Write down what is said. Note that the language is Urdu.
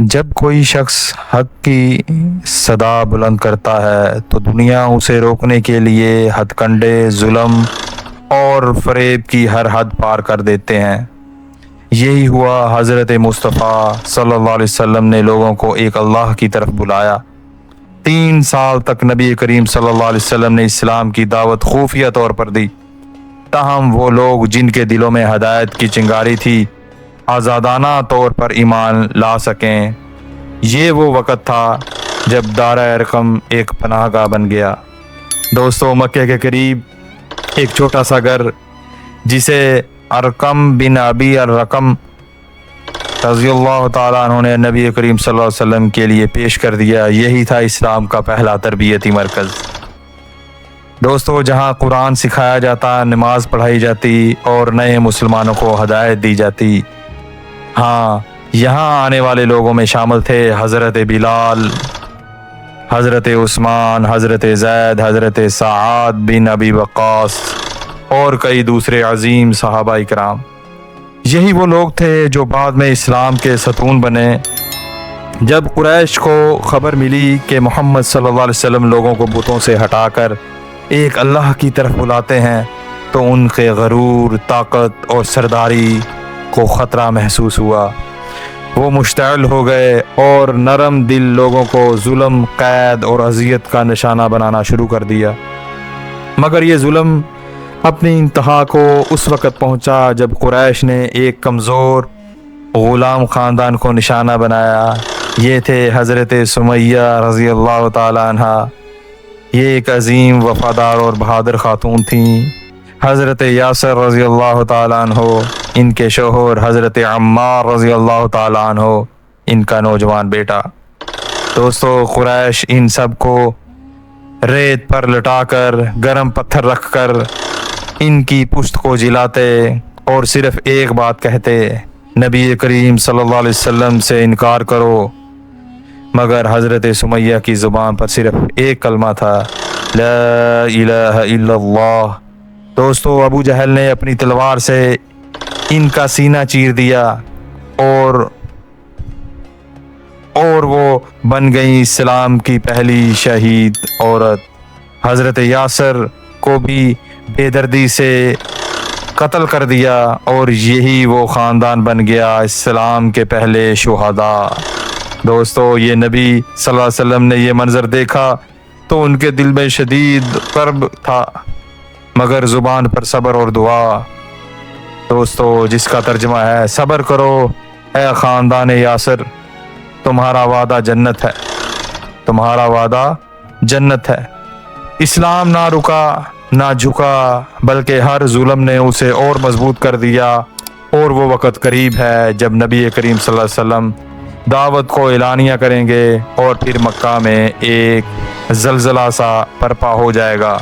جب کوئی شخص حق کی صدا بلند کرتا ہے تو دنیا اسے روکنے کے لیے ہتھ کنڈے، ظلم اور فریب کی ہر حد پار کر دیتے ہیں۔ یہی ہوا، حضرت مصطفیٰ صلی اللہ علیہ وسلم نے لوگوں کو ایک اللہ کی طرف بلایا۔ 3 سال تک نبی کریم صلی اللہ علیہ وسلم نے اسلام کی دعوت خفیہ طور پر دی، تاہم وہ لوگ جن کے دلوں میں ہدایت کی چنگاری تھی آزادانہ طور پر ایمان لا سکیں۔ یہ وہ وقت تھا جب دارِ ارقم ایک پناہ گاہ بن گیا۔ دوستو، مکہ کے قریب ایک چھوٹا سا گھر جسے ارقم بن ابی الرقم رضی اللہ تعالیٰ عنہ نے نبی کریم صلی اللہ علیہ وسلم کے لیے پیش کر دیا، یہی تھا اسلام کا پہلا تربیتی مرکز۔ دوستو، جہاں قرآن سکھایا جاتا، نماز پڑھائی جاتی اور نئے مسلمانوں کو ہدایت دی جاتی۔ ہاں، یہاں آنے والے لوگوں میں شامل تھے حضرت بلال، حضرت عثمان، حضرت زید، حضرت سعد بن ابی وقاص اور کئی دوسرے عظیم صحابہ کرام۔ یہی وہ لوگ تھے جو بعد میں اسلام کے ستون بنے۔ جب قریش کو خبر ملی کہ محمد صلی اللہ علیہ وسلم لوگوں کو بتوں سے ہٹا کر ایک اللہ کی طرف بلاتے ہیں تو ان کے غرور، طاقت اور سرداری کو خطرہ محسوس ہوا۔ وہ مشتعل ہو گئے اور نرم دل لوگوں کو ظلم، قید اور اذیت کا نشانہ بنانا شروع کر دیا۔ مگر یہ ظلم اپنی انتہا کو اس وقت پہنچا جب قریش نے ایک کمزور غلام خاندان کو نشانہ بنایا۔ یہ تھے حضرت سمیہ رضی اللہ تعالیٰ عنہ۔ یہ ایک عظیم، وفادار اور بہادر خاتون تھیں۔ حضرت یاسر رضی اللہ تعالیٰ عنہ، ان کے شوہر حضرت عمار رضی اللہ تعالیٰ عنہ، ان کا نوجوان بیٹا۔ دوستو، قریش ان سب کو ریت پر لٹا کر، گرم پتھر رکھ کر ان کی پشت کو جلاتے اور صرف ایک بات کہتے، نبی کریم صلی اللہ علیہ وسلم سے انکار کرو۔ مگر حضرت سمیہ کی زبان پر صرف ایک کلمہ تھا، لا الہ الا اللہ۔ دوستو، ابو جہل نے اپنی تلوار سے ان کا سینہ چیر دیا اور وہ بن گئی اسلام کی پہلی شہید عورت۔ حضرت یاسر کو بھی بے دردی سے قتل کر دیا اور یہی وہ خاندان بن گیا اسلام کے پہلے شہداء۔ دوستو، یہ نبی صلی اللہ علیہ وسلم نے یہ منظر دیکھا تو ان کے دل میں شدید کرب تھا، مگر زبان پر صبر اور دعا۔ دوستو، جس کا ترجمہ ہے، صبر کرو اے خاندان یاسر، تمہارا وعدہ جنت ہے، تمہارا وعدہ جنت ہے۔ اسلام نہ رکا، نہ جھکا، بلکہ ہر ظلم نے اسے اور مضبوط کر دیا۔ اور وہ وقت قریب ہے جب نبی کریم صلی اللہ علیہ وسلم دعوت کو اعلانیہ کریں گے اور پھر مکہ میں ایک زلزلہ سا برپا ہو جائے گا۔